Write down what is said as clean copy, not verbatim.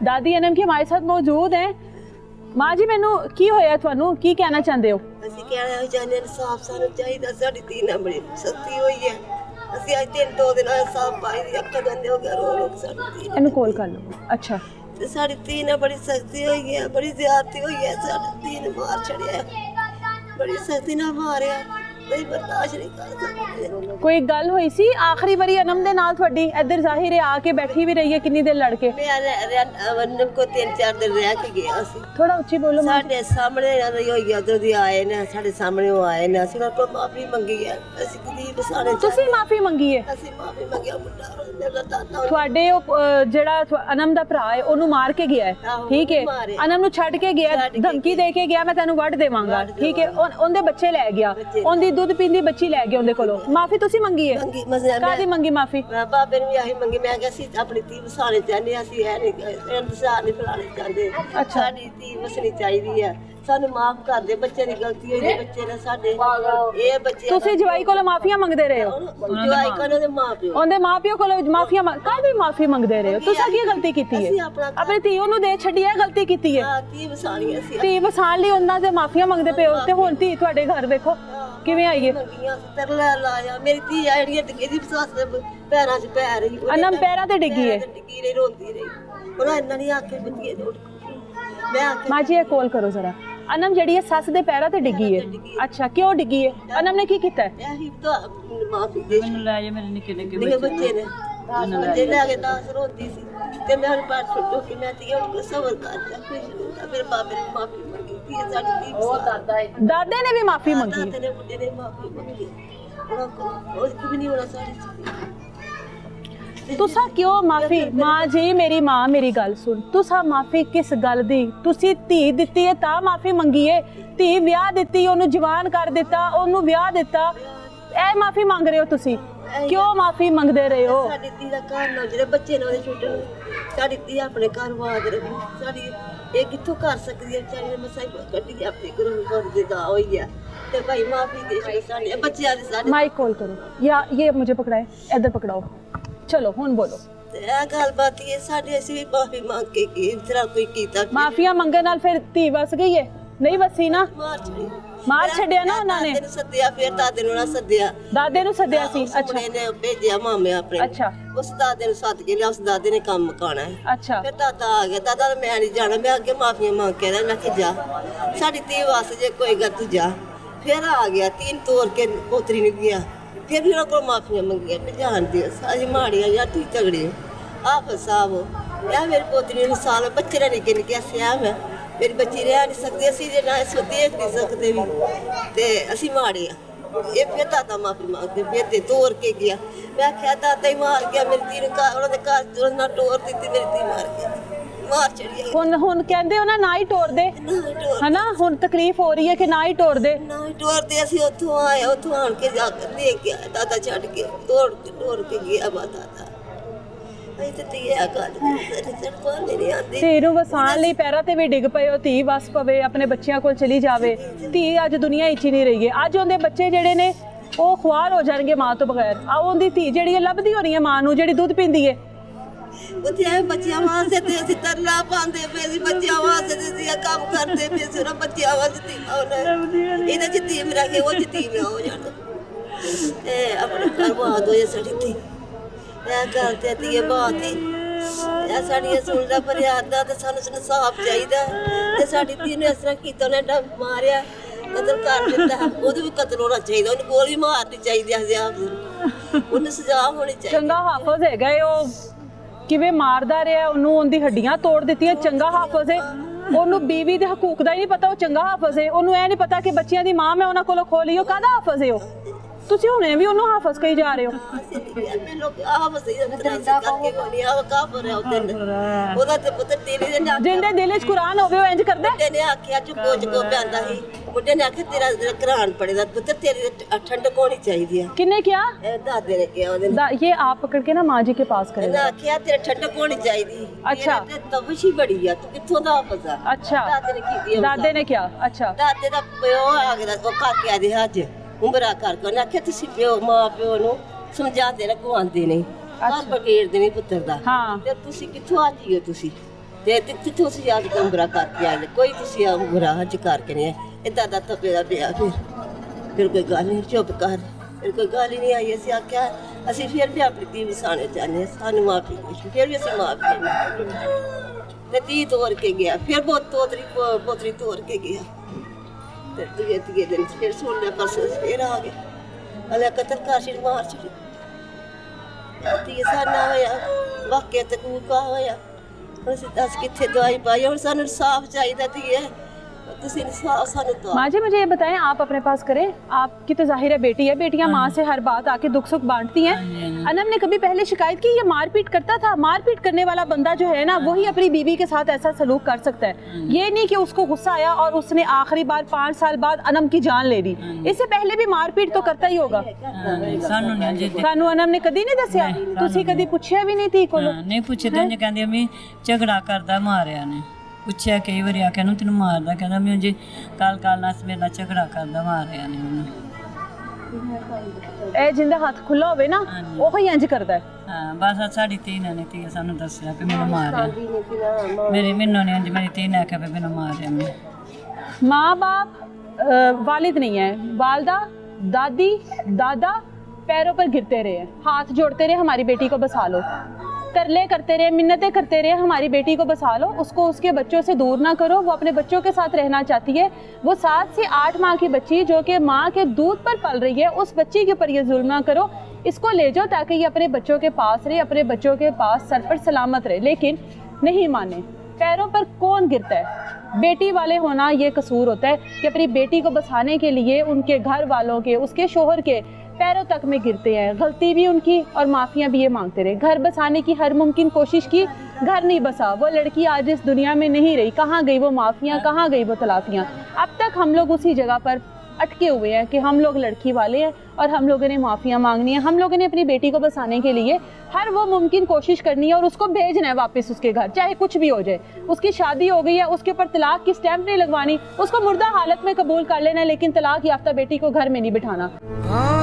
दादी अनम की हमारे साथ मौजूद हैं। माँ जी मैनू की होया थानू की कहना चाहते हो? ਅਸੀਂ ਕਹਿਣਾ ਚਾਹੁੰਦੇ ਹਾਂ ਇਨਸਾਫ ਸਾਨੂੰ ਚਾਹੀਦਾ। ਸਾਡੀ ਧੀ ਨਾਲ ਬੜੀ ਸਖਤੀ ਹੋਈ ਹੈ। ਅਸੀਂ ਅੱਜ 2 ਦਿਨ ਇਨਸਾਫ ਪਾਈ ਦੀ ਅੱਖਾਂ ਬੰਦ ਹੋ ਗਿਆ ਰੋ ਰੋ ਸਾਡੀ ਧੀ इन्हू कॉल कर लो। अच्छा ਤੇ ਸਾਡੀ ਧੀ ਨਾਲ ਬੜੀ ਸਖਤੀ ਹੋਈ ਹੈ, ਬੜੀ ਜ਼ਿਆਦਤੀ ਹੋਈ ਹੈ। ਸਾਡੀ ਧੀ ਨੂੰ ਮਾਰ ਛੜਿਆ, ਬੜੀ ਸਖਤੀ ਨਾਲ ਮਾਰਿਆ। ਨਹੀਂ ਬਰਦਾਸ਼ਤ ਨਹੀਂ ਕਰ ਸਕਦੇ। कोई गल हुई सी आखिरी बारी अनम दे नाल थोड़ी इधर जाहिर है आके बैठी भी रही है कितनी देर लड़के? ਮੈਂ ਅਨਮ ਕੋ 3-4 ਦਿਨ ਰਹਿ ਕੇ ਗਿਆ ਸੀ। थोड़ा उच्ची बोलो माँ। ਸਾਡੇ ਸਾਹਮਣੇ ਹੋਈ ਉਧਰ ਦੀ ਆਏ ਨੇ, ਸਾਡੇ ਸਾਹਮਣੇ ਉਹ ਆਏ ਨੇ। ਅਸੀਂ ਉਹਨਾਂ ਕੋਲ ਮਾਫੀ ਮੰਗੀ ਹੈ। ਅਸੀਂ ਕਦੀ ਬਸਾਰੇ ਤੁਸੀਂ ਮਾਫੀ ਮੰਗੀ ਹੈ? ਅਸੀਂ ਮਾਫੀ ਮੰਗਿਆ। ਮੁੰਡਾ ਮੇਰਾ ਦਾਦਾ ਤੁਹਾਡੇ ਉਹ ਜਿਹੜਾ ਅਨਮ ਦਾ ਭਰਾ ਹੈ ਉਹਨੂੰ ਮਾਰ ਕੇ ਗਿਆ ਹੈ, ਠੀਕ ਹੈ? ਅਨਮ ਨੂੰ ਛੱਡ ਕੇ ਗਿਆ, ਧਮਕੀ ਦੇ ਕੇ ਗਿਆ ਮੈਂ ਤੈਨੂੰ ਵੱਢ ਦੇਵਾਂਗਾ, ਠੀਕ ਹੈ? ਉਹਦੇ ਬੱਚੇ ਲੈ ਗਿਆ, ਉਹਦੀ ਦੁੱਧ ਪੀਂਦੀ ਬੱਚੀ ਲੈ ਗਿਆ ਉਹਦੇ ਕੋਲੋਂ। ਮਾਫੀ ਤੁਸੀਂ ਮੰਗੀ ਹੈ? ਕਾਹਦੀ ਮੰਗੀ ਮਾਫੀ? ਬਾਬੇ ਨੂੰ ਵੀ ਆਹੀ ਮੰਗੀ। ਮੈਂ ਕਿਹਾ ਅਸੀਂ ਆਪਣੀ ਧੀ ਵਸਾਣੇ ਚਾਹੁੰਦੇ ਹਾਂ, ਅਸੀਂ ਇਹ ਨਹੀਂ ਇੰਤਜ਼ਾਰ ਨਹੀਂ ਫਲਾਣੇ ਚਾਹੁੰਦੇ। ਸਾਡੀ ਧੀ ਵਸਣੀ ਚਾਹੀਦੀ ਹੈ। ਸਾਨੂੰ ਮਾਫ ਕਰ ਦੇ। ਬੱਚੇ ਦੀ ਗਲਤੀ ਹੋਈ ਹੈ, ਬੱਚੇ ਨੇ ਸਾਡੇ ਇਹ ਬੱਚੇ ਤੁਸੀਂ ਜਵਾਈ ਕੋਲੋਂ ਮਾਫੀਆਂ ਮੰਗਦੇ ਰਹੇ ਹੋ? ਜਵਾਈ ਕੋਲੋਂ ਦੇ ਮਾਪਿਓ ਉਹਦੇ ਮਾਪਿਓ ਕੋਲੋਂ ਮਾਫੀਆਂ ਕਾਹਦੀ ਮਾਫੀ ਮੰਗਦੇ ਰਹੇ ਹੋ? ਤੁਸੀਂ ਕੀ ਗਲਤੀ ਕੀਤੀ ਹੈ? ਆਪਣੀ ਧੀ ਉਹਨੂੰ ਦੇ ਛੱਡੀ ਹੈ, ਗਲਤੀ ਕੀਤੀ ਹੈ? ਧੀ ਵਸਾਣੀ ਅਸੀਂ ਧੀ ਵਸਾਣ ਲਈ ਉਹਨਾਂ ਦੇ ਮਾਫੀਆਂ ਮੰਗਦੇ ਪਏ ਹੋ ਤੇ ਹੁਣ ਧੀ ਤੁਹਾਡੇ ਘਰ ਵੇਖੋ ਕਿਵੇਂ ਆਈ ਹੈ। ਮੰਗੀਆਂ ਤਰਲਾ ਲਾਇਆ। ਮੇਰੀ ਧੀ ਆ ਜਿਹੜੀ ਡਿੱਗੀ ਦੀ ਸੱਸ ਦੇ ਪੈਰਾਂ 'ਚ ਪੈ ਰਹੀ। ਅਨਮ ਪੈਰਾਂ ਤੇ ਡਿੱਗੀ ਹੈ? ਡਿੱਗੀ ਰਹੀ, ਰੋਂਦੀ ਰਹੀ। ਉਹਨਾਂ ਇੰਨਾ ਨਹੀਂ ਆਖੇ ਬਿੰਦੀ ਰੋੜ। ਮੈਂ ਆਖੇ ਮਾਂ ਜੀ ਇਹ ਕੋਲ ਕਰੋ ਜ਼ਰਾ। ਅਨਮ ਜਿਹੜੀ ਹੈ ਸੱਸ ਦੇ ਪੈਰਾਂ ਤੇ ਡਿੱਗੀ ਹੈ। ਅੱਛਾ ਕਿਉਂ ਡਿੱਗੀ ਹੈ? ਅਨਮ ਨੇ ਕੀ ਕੀਤਾ ਹੈ? ਇਹੀ ਤਾਂ ਮਾਫੀ ਦੇ। ਮੈਨੂੰ ਲੈ ਜਾ ਮੇਰੇ ਨਿੱਕੇ ਨਿੱਕੇ ਬੱਚੇ ਨੇ ਬੱਚੇ ਲੈ ਕੇ 10 ਰੋਂਦੀ ਸੀ ਤੇ ਮੈਂ ਹੁਣ ਬਾਹਰ ਛੱਡੋ ਕਿ ਮੈਂ ਧੀਆਂ ਨੂੰ ਸਬਰ ਕਰ ਜਾ। ਫਿਰ ਬਾਬੇ ਨੇ ਮਾਫੀ ਮੰਗੀ। ਧੀ ਸਾਡੀ ਧੀ ਉਹ ਦਾਦੇ ਨੇ ਵੀ ਮਾਫੀ ਮੰਗੀ ਹੈ? ਤੇਰੇ ਮੁੰਡੇ ਨੇ ਮਾਫੀ ਮੰਗੀ। ਉਹਨਾਂ ਕੋਲ ਉਹ ਵੀ ਨਹੀਂ ਹੋਣਾ ਸਾਡੀ। तुसा क्यों माफी? माँ जी मेरी माँ मेरी गल सुन। तुसा माफी किस गल दी? तुसी धी दित्ती है तां माफी मंगी है? धी विआह दित्ती, ओनू जवान कर दिता, ओनू विआह दिता, ए माफी मांग रहे हो तुसी? क्यों माफी मंगदे रहे हो? साडी धी दा घर ना जेड़े बच्चे ने ओदे छुट्टन। साडी धी अपने घर वाद रखी। साडी ये कित्थों कर सकदी है? बेचारी ने मसाई कड्डी अपने घरों घर दे दा होई है ते भाई माफी दे छो साडे बच्चे दे साडे। माइक कॉल करो या ये मुझे पकड़ाए, इधर पकड़ाओ। चलो हुन बोलो। ਇਹ ਗੱਲ ਬਾਤ ਇਹ ਸਾਡੇ ਅਸੀਂ ਵੀ ਮਾਫੀ ਮੰਗ ਕੇ ਕੀ ਇਤਰਾ ਕੋਈ ਕੀਤਾ। ਮਾਫੀਆਂ ਮੰਗਣ ਨਾਲ ਫਿਰ ਧੀ ਵਸ ਗਈ ਹੈ? ਨਹੀਂ ਵਸੀ ਨਾ, ਮਾਰ ਛੱਡਿਆ ਨਾ ਉਹਨਾਂ ਨੇ। ਤੈਨੂੰ ਸੱਦਿਆ, ਫਿਰ ਦਾਦੇ ਨੂੰ ਨਾ ਸੱਦਿਆ, ਦਾਦੇ ਨੂੰ ਸੱਦਿਆ ਸੀ? ਅੱਛਾ ਨੇ ਭੇਜਿਆ ਮਾਮੇ ਆਪਣੇ। ਅੱਛਾ ਉਸ ਦਾਦੇ ਨੂੰ ਸੱਦ ਕੇ ਲਿਆ। ਉਸ ਦਾਦੇ ਨੇ ਕੰਮ ਮੁਕਾਣਾ ਹੈ। ਅੱਛਾ ਫਿਰ ਦਾਦਾ ਆ ਗਿਆ। ਦਾਦਾ ਮੈਂ ਨਹੀਂ ਜਾਣਾ। ਮੈਂ ਅੱਗੇ ਮਾਫੀਆਂ ਮੰਗ ਕੇ ਰਿਹਾ। ਮੈਂ ਕਿ ਜਾ ਸਾਡੀ ਧੀ ਵਸ ਜੇ ਕੋਈ ਗੱਲ ਤੂੰ ਜਾ। ਫਿਰ ਆ ਗਿਆ 3 ਤੋੜ ਕੇ ਪੋਤਰੀ ਨੂੰ ਗਿਆ। ਫਿਰ ਵੀ ਉਹਨਾਂ ਕੋਲ ਮਾਫੀਆਂ ਮੰਗੀਆਂ। ਮੈਂ ਜਾਣਦੀ ਹਾਂ ਸਾਰੀ ਮਾੜੀਆਂ ਜਾਂ ਤੂੰ ਤਗੜੇ ਆਪ ਸਾਹਿਬ ਇਹ ਮੇਰੀ ਪੋਤਰੀ ਨੂੰ ਸਾਲ ਬੱਚੇ ਨੇ ਨਿੱਕੇ ਨਿੱਕੇ ਸਿਆ ਮੈਂ ਮੇਰੀ ਬੱਚੀ ਰਹਿ ਨਹੀਂ ਸਕਦੀ। ਅਸੀਂ ਜੇ ਨਾ ਇਸ ਨੂੰ ਦੇਖ ਨਹੀਂ ਸਕਦੇ ਵੀ ਤੇ ਅਸੀਂ ਮਾੜੇ ਆ। ਇਹ ਫਿਰ ਦਾਦਾ ਮਾਫੀ ਮੰਗਦੇ ਫਿਰ ਤੇ ਤੋੜ ਕੇ ਗਿਆ। ਮੈਂ ਕਿਹਾ ਦਾਦਾ ਹੀ ਮਾਰ ਗਿਆ ਮੇਰੀ ਧੀ ਨੂੰ। ਉਹਨਾਂ ਦੇ ਘਰ ਉਹਨਾਂ ਤੋੜ ਦਿੱਤੀ। ਮੇਰੀ ਧੀ ਮਾਰ ਗਿਆ, ਮਾਰ ਚੜੀ। ਹੁਣ ਕਹਿੰਦੇ ਹੋ ਨਾ ਹੀ ਤੋੜ ਦੇ ਹਨਾ? ਹੁਣ ਤਕਲੀਫ ਹੋ ਰਹੀ ਹੈ ਕਿ ਨਾ ਹੀ ਤੋੜ ਦੇ? ਨਾ ਹੀ ਤੋੜਦੇ। ਅਸੀਂ ਉੱਥੋਂ ਆਏ, ਉੱਥੋਂ ਆਣ ਕੇ ਜਾ ਕੇ ਦੇਖ ਕੇ ਆਏ। ਦਾਦਾ ਛੱਡ ਕੇ ਤੋੜ ਕੇ ਗਿਆ ਵਾ ਦਾਦਾ। ਅਸੀਂ ਤੇ ਧੀਆ ਗੱਲ ਚੜਪਾਉਂਦੇ ਨਹੀਂ ਆਉਂਦੇ। ਧੀ ਨੂੰ ਵਸਾਉਣ ਲਈ ਪੈਰਾਂ ਤੇ ਵੀ ਡਿੱਗ ਪਏ ਹੋ। ਧੀ ਵਸ ਪਵੇ, ਆਪਣੇ ਬੱਚਿਆਂ ਕੋਲ ਚਲੀ ਜਾਵੇ। ਧੀ ਅੱਜ ਦੁਨੀਆ ਵਿੱਚ ਹੀ ਨਹੀਂ ਰਹੀ ਹੈ। ਅੱਜ ਉਹਦੇ ਬੱਚੇ ਜਿਹੜੇ ਨੇ ਉਹ ਖੁਆਰ ਹੋ ਜਾਣਗੇ ਮਾਂ ਤੋਂ ਬਗੈਰ। ਆ ਉਹਦੀ ਧੀ ਜਿਹੜੀ ਹੈ ਲੱਭਦੀ ਹੋਣੀ ਹੈ ਮਾਂ ਨੂੰ ਜਿਹੜੀ ਦੁੱਧ ਪੀਂਦੀ ਹੈ। ਉੱਥੇ ਆਏ ਬੱਚਿਆਂ ਵਾਸਤੇ ਤੇ ਅਸੀਂ ਤਰਲਾ ਪਾਉਂਦੇ ਪਏ ਸੀ। ਬੱਚਿਆਂ ਵਾਸਤੇ ਤੇ ਅਸੀਂ ਕੰਮ ਕਰਦੇ ਪਏ ਸੀ। ਉਹਨਾਂ ਬੱਚਿਆਂ ਵਾਸਤੇ ਇਹਦੇ ਚ ਧੀ ਮੇਰਾ ਕੇ ਉਹ ਚ ਧੀ ਮੇਰਾ ਹੋ ਜਾਣਾ। ਇਹ ਆਪਣੇ ਘਰ ਬਾਤ ਹੋਏ ਸਾਡੀ ਧੀ। ਇਹ ਗੱਲ ਤੇ ਧੀਏ ਬਾਤ ਹੀ ਇਹ ਸਾਡੀਆਂ ਸੁਣਦਾ ਫਰਿਆਦ ਦਾ ਤੇ ਸਾਨੂੰ ਇਨਸਾਫ ਚਾਹੀਦਾ। ਤੇ ਸਾਡੀ ਧੀ ਨੇ ਇਸ ਤਰ੍ਹਾਂ ਕੀਤਾ, ਉਹਨੇ ਡੰਪ ਮਾਰਿਆ, ਕਤਲ ਕਰ ਦਿੱਤਾ। ਉਹਦੇ ਵੀ ਕਤਲ ਹੋਣਾ ਚਾਹੀਦਾ। ਉਹਨੂੰ ਗੋਲੀ ਮਾਰਨੀ ਚਾਹੀਦੀ ਹੈ। ਉਹਨੂੰ ਸਜ਼ਾ ਹੋਣੀ ਚਾਹੀਦੀ। ਚੰਗਾ ਹਾਫਜ਼ ਹੈਗਾ ਉਹ ਕਿਵੇਂ ਮਾਰਦਾ ਰਿਹਾ ਉਹਨੂੰ, ਉਹਦੀ ਹੱਡੀਆਂ ਤੋੜ ਦਿੱਤੀਆਂ। ਚੰਗਾ ਹਾਫਜ਼ ਹੈ। ਉਹਨੂੰ ਬੀਵੀ ਦੇ ਹਕੂਕ ਦਾ ਹੀ ਨਹੀਂ ਪਤਾ ਉਹ ਚੰਗਾ ਹਾਫਜ਼ ਹੈ। ਉਹਨੂੰ ਇਹ ਨਹੀਂ ਪਤਾ ਕਿ ਬੱਚਿਆਂ ਦੀ ਮਾਂ ਮੈਂ ਉਹਨਾਂ ਕੋਲੋਂ ਖੋਹ ਲਈ। ਉਹ ਕਾਹਦਾ ਹਾਫਜ਼ ਹੈ? ਉਹ ਤੁਸੀਂ ਹੁਣੇ ਵੀ ਉਹਨੂੰ ਹਾਫਜ਼ ਕਹੀ ਜਾ ਰਹੇ ਹੋ। ਜਿੰਦੇ ਦਿਲ ਵਿੱਚ ਕੁਰਾਨ ਹੋਵੇ ਉਹ ਇੰਜ ਕਰਦਾ। ਬੁੱਢੇ ਨੇ ਆਖਿਆ ਚੁੱਕੋ ਚੁੱਕੋ ਪੈਂਦਾ ਸੀ। ਬੁੱਢੇ ਨੇ ਆਖਿਆ ਤੇਰਾ ਕੁਰਾਨ ਪੜੇਦਾ ਪੁੱਤਰ, ਤੇਰੀ ਠੰਡਕ ਹੋਣੀ ਚਾਹੀਦੀ ਆ। ਕਿੰਨੇ ਕਿਹਾ? ਦਾਦੇ ਨੇ ਕਿਹਾ ਉਹਦੇ ये आप पकड़ के ना माँ जी के पास करें। ਨਾ ਆਖਿਆ ਤੇਰੀ ਠੰਡਕ ਹੋਣੀ ਚਾਹੀਦੀ। ਅੱਛਾ ਤੇ ਤਵਸ਼ ਹੀ ਬੜੀ ਆ। ਤੂੰ ਕਿੱਥੋਂ ਦਾ ਹਾਫਜ਼ ਆ? अच्छा ਦਾਦੇ ਨੇ ਕੀਤੀ। दादे ने क्या? अच्छा ਦਾਦੇ ਦਾ ਪਿਓ ਆ ਗਿਆ ਉਹ ਕਰਕੇ ਆਦੇ ਅੱਜ ਉਮਰਾ ਕਰਕੇ। ਉਹਨੇ ਆਖਿਆ ਤੁਸੀਂ ਪਿਓ ਮਾਂ ਪਿਓ ਨੂੰ ਸਮਝਾਉਂਦੇ ਨਾ, ਗਵਾਉਂਦੇ ਨਹੀਂ। ਘਰ ਬਗੇੜਦੇ ਨਹੀਂ ਪੁੱਤਰ ਦਾ। हाँ ਤੇ ਤੁਸੀਂ ਕਿੱਥੋਂ ਆ ਜੀਓ? ਤੁਸੀਂ ਤੇ ਕਿੱਥੋਂ ਤੁਸੀਂ ਯਾਦ ਕੰਬਰਾ ਕਰਕੇ ਆਏ ਕੋਈ ਤੁਸੀਂ ਆ ਬੁਰਾ ਹੱਜ ਕਰਕੇ ਨਹੀਂ ਇਦਾਂ ਦਾ ਤਪੇ ਦਾ ਪਿਆ ਫਿਰ ਕੋਈ ਗੱਲ ਨਹੀਂ ਚੁੱਪ ਕਰ ਫਿਰ ਕੋਈ ਗੱਲ ਹੀ ਨਹੀਂ ਆਈ ਅਸੀਂ ਆਖਿਆ ਅਸੀਂ ਫਿਰ ਵੀ ਆਪਣੀ ਧੀ ਵਸਾਣੇ ਚਾਹੁੰਦੇ ਸਾਨੂੰ ਮਾਫੀ ਦੇ ਫਿਰ ਵੀ ਅਸੀਂ ਮਾਫੀ ਤੇ ਧੀ ਤੋੜ ਕੇ ਗਿਆ ਫਿਰ ਬਹੁਤ ਪੋਤਰੀ ਤੋੜ ਕੇ ਗਿਆ ਤੇ ਦੂਜੇ ਦਿਨ ਫਿਰ ਸੁਣ ਲਿਆ ਪਰਸੋਂ ਫਿਰ ਆ ਗਏ ਅਲੇ ਕਤਲ ਕਾਸ਼ੀ ਮਾਰ ਛੱਡੀ ਧੀ ਸਾਨਾ ਹੋਇਆ ਵਾਕਿਆ ਤੇ ਕੂਕਾ ਹੋਇਆ ਅਸੀਂ ਦੱਸ ਕਿੱਥੇ ਦਵਾਈ ਪਾਈ ਹੁਣ ਸਾਨੂੰ ਸਾਫ ਚਾਹੀਦਾ ਧੀਏ ਤੁਸੀਂ ਸਾਫ ਸਾਨੂੰ ਦਵਾ माँ जी मुझे ये बताएं आप अपने पास करें आपकी तो जाहिर है बेटी है बेटियां माँ से हर बात आके दुख सुख बांटती हैं अनम ने कभी पहले शिकायत की ये मारपीट करता था मारपीट करने वाला बंदा जो है ना वही अपनी बीवी के साथ ऐसा सलूक कर सकता है ये नहीं कि उसको गुस्सा आया और उसने आखिरी बार 5 साल बाद अनम की जान ले ली इससे पहले भी मारपीट तो करता ही होगा सानू अनम ने कदी नहीं दसिया तुसी कदी पुछया भी नहीं थी कोलो नहीं पूछे तो कहंदी अम्मी झगड़ा करदा मारिया ने ਪੁੱਛਿਆ ਕਈ ਵਾਰੀ ਆਖਿਆ ਨੂੰ ਤੈਨੂੰ ਮਾਰਦਾ ਕਹਿੰਦਾ ਮੈਂ ਜੀ ਕੱਲ ਨਾਲ ਮੇਰੇ ਨਾਲ ਝਗੜਾ ਕਰਦਾ ਮਾਰਿਆ ਨੇ ਮੈਨੂੰ ਇਹ ਜਿੰਦਾ ਹੱਥ ਖੁੱਲਾ ਹੋਵੇ ਨਾ ਉਹ ਹੀ ਇੰਜ ਕਰਦਾ ਹੈ ਹਾਂ ਬਸ ਸਾਡੀ ਧੀ ਨੇ ਧੀ ਸਾਨੂੰ ਦੱਸਿਆ ਕਿ ਮੈਨੂੰ ਮਾਰਿਆ ਮੈਨੂੰ ਨੇ ਇੰਜ ਮੇਰੀ ਧੀ ਨੇ ਆਖਿਆ ਵੀ ਮੈਨੂੰ ਮਾਰਿਆ ਮੈਂ माँ बाप वालिद नहीं है वालदा दादी दादा पैरों पर गिरते रहे हाथ जोड़ते रहे हमारी बेटी को बसा लो तरले करते रहे मिन्नतें करते रहे हमारी बेटी को बसा लो उसको उसके बच्चों से दूर ना करो वो अपने बच्चों के साथ रहना चाहती है वो 7 से 8 माह की बच्ची जो कि माँ के दूध पर पल रही है उस बच्ची के ऊपर ये जुल्म ना करो इसको ले जाओ ताकि ये अपने बच्चों के पास रहे अपने बच्चों के पास सर पर सलामत रहे लेकिन नहीं माने पैरों पर कौन गिरता है बेटी वाले होना ये कसूर होता है कि अपनी बेटी को बसाने के लिए उनके घर वालों के उसके शोहर के पैरों तक में गिरते हैं गलती भी उनकी और माफियाँ भी ये मांगते रहे घर बसाने की हर मुमकिन कोशिश की घर नहीं बसा वो लड़की आज इस दुनिया में नहीं रही कहाँ गई वो माफियाँ कहाँ गई वो तलाफियाँ अब तक हम लोग उसी जगह पर अटके हुए हैं कि हम लोग लड़की वाले हैं और हम लोगों ने माफियाँ मांगनी है हम लोगों ने अपनी बेटी को बसाने के लिए हर वो मुमकिन कोशिश करनी है और उसको भेजना है वापस उसके घर चाहे कुछ भी हो जाए उसकी शादी हो गई है उसके ऊपर तलाक की स्टैंप नहीं लगवानी उसको मुर्दा हालत में कबूल कर लेना लेकिन तलाक याफ्ता बेटी को घर में नहीं बिठाना